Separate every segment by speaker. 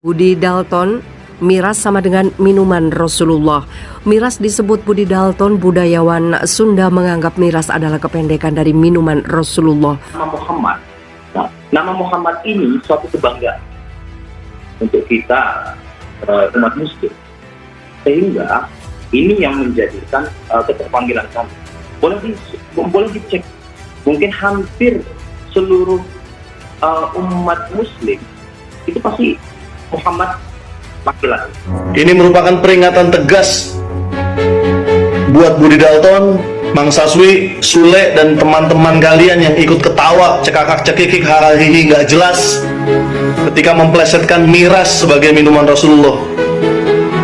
Speaker 1: Budi Dalton, miras sama dengan minuman Rasulullah. Miras disebut Budi Dalton, budayawan Sunda menganggap miras adalah kependekan dari minuman Rasulullah.
Speaker 2: Nama Muhammad. Nah, nama Muhammad ini suatu kebanggaan untuk kita umat Muslim. Sehingga ini yang menjadikan keterpanggilan kami. Boleh dicek. Mungkin hampir seluruh umat Muslim itu pasti Muhammad laki-laki.
Speaker 3: Ini merupakan peringatan tegas buat Budi Dalton, Mang Saswi, Sule, dan teman-teman kalian yang ikut ketawa, cekakak-cekikik, hahaha nggak jelas ketika memplesetkan miras sebagai minuman Rasulullah.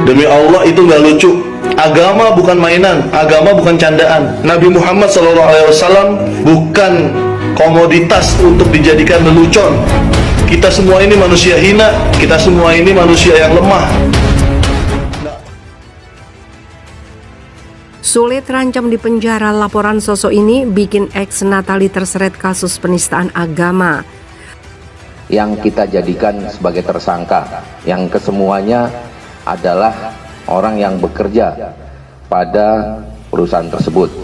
Speaker 3: Demi Allah itu nggak lucu. Agama bukan mainan, agama bukan candaan. Nabi Muhammad SAW bukan komoditas untuk dijadikan lelucon. Kita semua ini manusia hina, kita semua ini manusia yang lemah.
Speaker 1: Sule terancam di penjara. Laporan sosok ini bikin ex Natali terseret kasus penistaan agama.
Speaker 4: Yang kita jadikan sebagai tersangka, yang kesemuanya adalah orang yang bekerja pada perusahaan tersebut.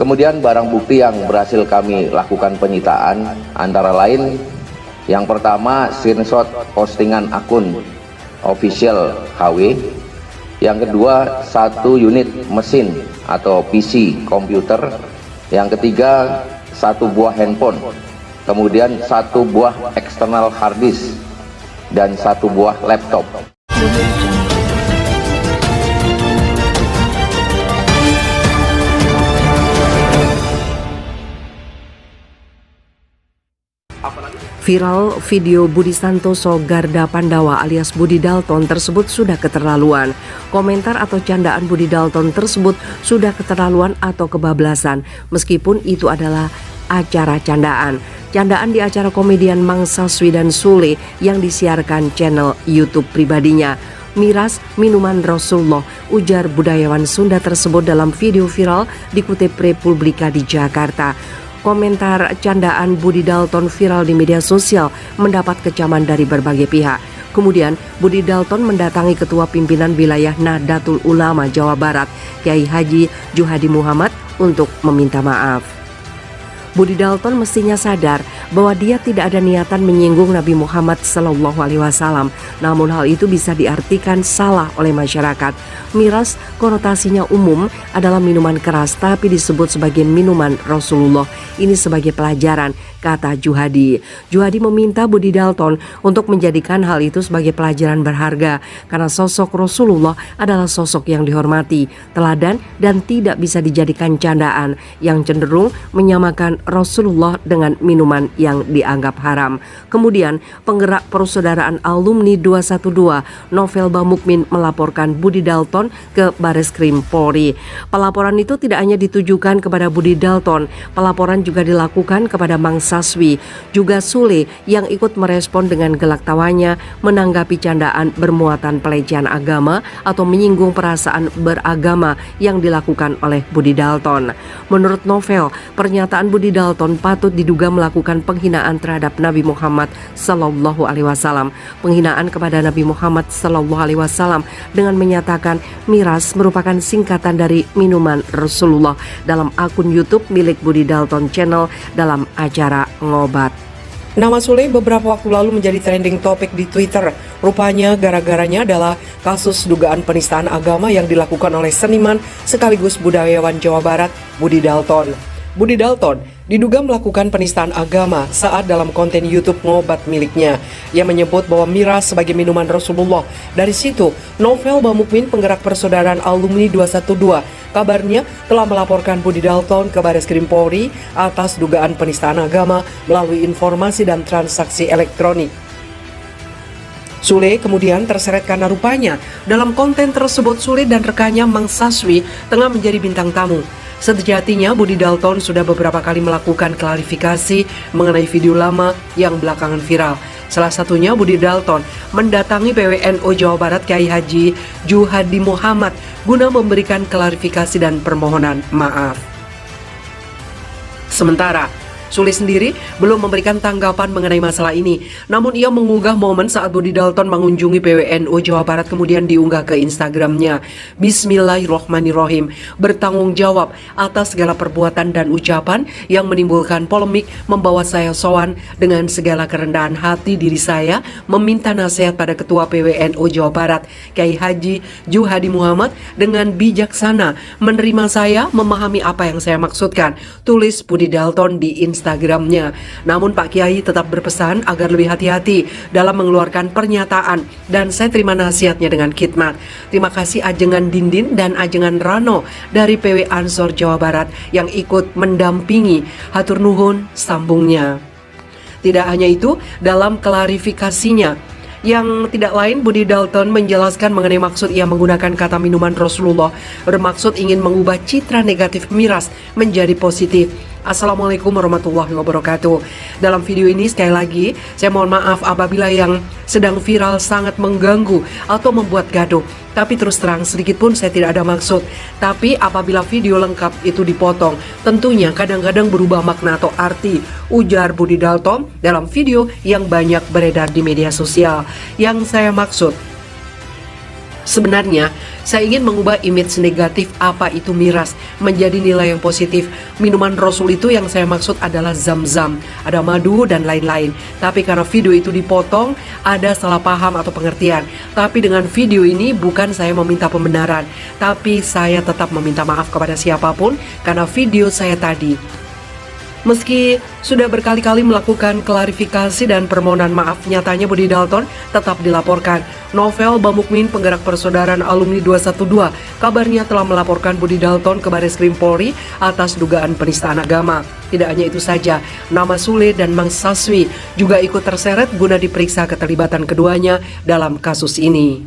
Speaker 4: Kemudian barang bukti yang berhasil kami lakukan penyitaan antara lain, yang pertama screenshot postingan akun official HW, yang kedua 1 unit mesin atau PC komputer, yang ketiga 1 buah handphone, kemudian 1 buah eksternal hard disk, dan 1 buah laptop.
Speaker 1: Viral video Budi Santoso Garda Pandawa alias Budi Dalton tersebut sudah keterlaluan. Komentar atau candaan Budi Dalton tersebut sudah keterlaluan atau kebablasan, meskipun itu adalah acara candaan. Candaan di acara komedian Mang Saswi dan Sule yang disiarkan channel YouTube pribadinya. Miras minuman Rasulullah, ujar budayawan Sunda tersebut dalam video viral dikutip Republika di Jakarta. Komentar candaan Budi Dalton viral di media sosial mendapat kecaman dari berbagai pihak. Kemudian Budi Dalton mendatangi Ketua Pimpinan Wilayah Nahdlatul Ulama Jawa Barat, Kiai Haji Juhadi Muhammad, untuk meminta maaf. Budi Dalton mestinya sadar bahwa dia tidak ada niatan menyinggung Nabi Muhammad SAW. Namun hal itu bisa diartikan salah oleh masyarakat. Miras konotasinya umum adalah minuman keras tapi disebut sebagai minuman Rasulullah. Ini sebagai pelajaran, kata Juhadi. Juhadi meminta Budi Dalton untuk menjadikan hal itu sebagai pelajaran berharga karena sosok Rasulullah adalah sosok yang dihormati, teladan, dan tidak bisa dijadikan candaan yang cenderung menyamakan Rasulullah dengan minuman yang dianggap haram. Kemudian penggerak Persaudaraan Alumni 212 Novel Bamukmin melaporkan Budi Dalton ke Bareskrim Polri. Pelaporan itu tidak hanya ditujukan kepada Budi Dalton, pelaporan juga dilakukan kepada Mang Saswi, juga Sule yang ikut merespon dengan gelak tawanya menanggapi candaan bermuatan pelecehan agama atau menyinggung perasaan beragama yang dilakukan oleh Budi Dalton. Menurut Novel, pernyataan Budi Dalton patut diduga melakukan penghinaan terhadap Nabi Muhammad SAW. Penghinaan kepada Nabi Muhammad SAW dengan menyatakan miras merupakan singkatan dari minuman Rasulullah dalam akun YouTube milik Budi Dalton Channel dalam acara Ngobat. Nama Sule beberapa waktu lalu menjadi trending topik di Twitter. Rupanya gara-garanya adalah kasus dugaan penistaan agama yang dilakukan oleh seniman sekaligus budayawan Jawa Barat, Budi Dalton. Budi Dalton diduga melakukan penistaan agama saat dalam konten YouTube Ngobat miliknya. Ia menyebut bahwa miras sebagai minuman Rasulullah. Dari situ, Novel Bamukmin, penggerak Persaudaraan Alumni 212, kabarnya telah melaporkan Budi Dalton ke Bareskrim Polri atas dugaan penistaan agama melalui informasi dan transaksi elektronik. Sule kemudian terseret karena rupanya dalam konten tersebut Sule dan rekannya Mang Saswi tengah menjadi bintang tamu. Sejatinya Budi Dalton sudah beberapa kali melakukan klarifikasi mengenai video lama yang belakangan viral. Salah satunya Budi Dalton mendatangi PWNU Jawa Barat Kiai Haji Juhadi Muhammad guna memberikan klarifikasi dan permohonan maaf. Sementara Sule sendiri belum memberikan tanggapan mengenai masalah ini. Namun ia mengunggah momen saat Budi Dalton mengunjungi PWNU Jawa Barat kemudian diunggah ke Instagramnya. Bismillahirrohmanirrohim. Bertanggung jawab atas segala perbuatan dan ucapan yang menimbulkan polemik, membawa saya sowan dengan segala kerendahan hati diri saya meminta nasihat pada Ketua PWNU Jawa Barat Kiai Haji Juhadi Muhammad dengan bijaksana menerima saya, memahami apa yang saya maksudkan, tulis Budi Dalton di Instagramnya. Namun Pak Kiai tetap berpesan agar lebih hati-hati dalam mengeluarkan pernyataan dan saya terima nasihatnya dengan khidmat. Terima kasih Ajengan Dindin dan Ajengan Rano dari PW Ansor Jawa Barat yang ikut mendampingi. Hatur nuhun, sambungnya. Tidak hanya itu, dalam klarifikasinya yang tidak lain, Budi Dalton menjelaskan mengenai maksud ia menggunakan kata minuman Rasulullah bermaksud ingin mengubah citra negatif miras menjadi positif. Assalamualaikum warahmatullahi wabarakatuh. Dalam video ini sekali lagi saya mohon maaf apabila yang sedang viral sangat mengganggu atau membuat gaduh. Tapi terus terang sedikit pun saya tidak ada maksud. Tapi apabila video lengkap itu dipotong, tentunya kadang-kadang berubah makna atau arti, ujar Budi Dalton dalam video yang banyak beredar di media sosial. Yang saya maksud, sebenarnya saya ingin mengubah image negatif apa itu miras menjadi nilai yang positif. Minuman Rasul itu yang saya maksud adalah zam-zam, ada madu dan lain-lain. Tapi karena video itu dipotong, ada salah paham atau pengertian. Tapi dengan video ini bukan saya meminta pembenaran, tapi saya tetap meminta maaf kepada siapapun karena video saya tadi. Meski sudah berkali-kali melakukan klarifikasi dan permohonan maaf, nyatanya Budi Dalton tetap dilaporkan. Novel Bamukmin, penggerak persaudaraan alumni 212, kabarnya telah melaporkan Budi Dalton ke Bareskrim Polri atas dugaan penistaan agama. Tidak hanya itu saja, nama Sule dan Mang Saswi juga ikut terseret guna diperiksa keterlibatan keduanya dalam kasus ini.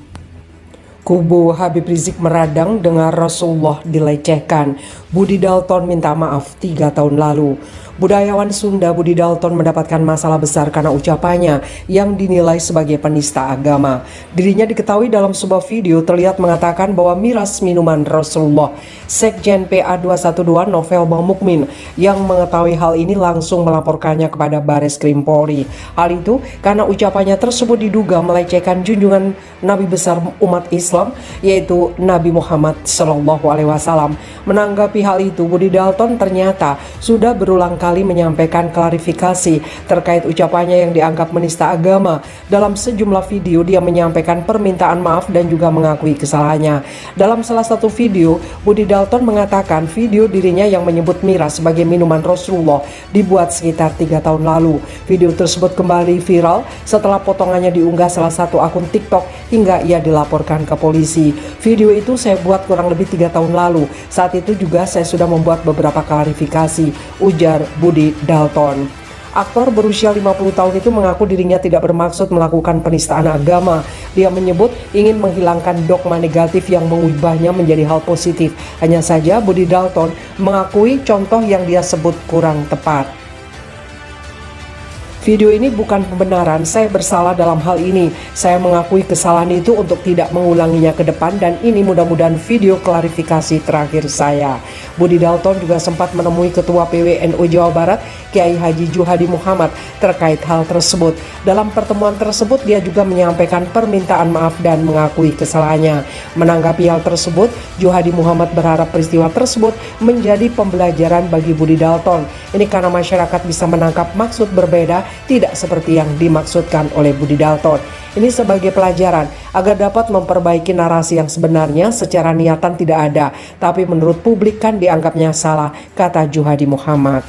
Speaker 1: Kubu Habib Rizik meradang dengan Rasulullah dilecehkan. Budi Dalton minta maaf 3 tahun lalu. Budayawan Sunda Budi Dalton mendapatkan masalah besar karena ucapannya yang dinilai sebagai penista agama. Dirinya diketahui dalam sebuah video terlihat mengatakan bahwa miras minuman Rasulullah. Sekjen PA 212 Novel Bamukmin yang mengetahui hal ini langsung melaporkannya kepada Bareskrim Polri. Hal itu karena ucapannya tersebut diduga melecehkan junjungan Nabi besar umat Islam, yaitu Nabi Muhammad SAW. Menanggapi hal itu, Budi Dalton ternyata sudah berulang kali menyampaikan klarifikasi terkait ucapannya yang dianggap menista agama. Dalam sejumlah video dia menyampaikan permintaan maaf dan juga mengakui kesalahannya. Dalam salah satu video, Budi Dalton mengatakan video dirinya yang menyebut miras sebagai minuman Rasulullah dibuat sekitar 3 tahun lalu. Video tersebut kembali viral setelah potongannya diunggah salah satu akun TikTok hingga ia dilaporkan ke polisi. Video itu saya buat kurang lebih 3 tahun lalu. Saat itu juga saya sudah membuat beberapa klarifikasi, ujar Budi Dalton. Aktor berusia 50 tahun itu mengaku dirinya tidak bermaksud melakukan penistaan agama. Dia menyebut ingin menghilangkan dogma negatif yang mengubahnya menjadi hal positif. Hanya saja Budi Dalton mengakui contoh yang dia sebut kurang tepat. Video ini bukan pembenaran, saya bersalah dalam hal ini. Saya mengakui kesalahan itu untuk tidak mengulanginya ke depan dan ini mudah-mudahan video klarifikasi terakhir saya. Budi Dalton juga sempat menemui Ketua PWNU Jawa Barat Kiai Haji Juhadi Muhammad terkait hal tersebut. Dalam pertemuan tersebut dia juga menyampaikan permintaan maaf dan mengakui kesalahannya. Menanggapi hal tersebut, Juhadi Muhammad berharap peristiwa tersebut menjadi pembelajaran bagi Budi Dalton. Ini karena masyarakat bisa menangkap maksud berbeda, tidak seperti yang dimaksudkan oleh Budi Dalton. Ini sebagai pelajaran agar dapat memperbaiki narasi yang sebenarnya secara niatan tidak ada, tapi menurut publik kan dianggapnya salah, kata Juhadi Muhammad.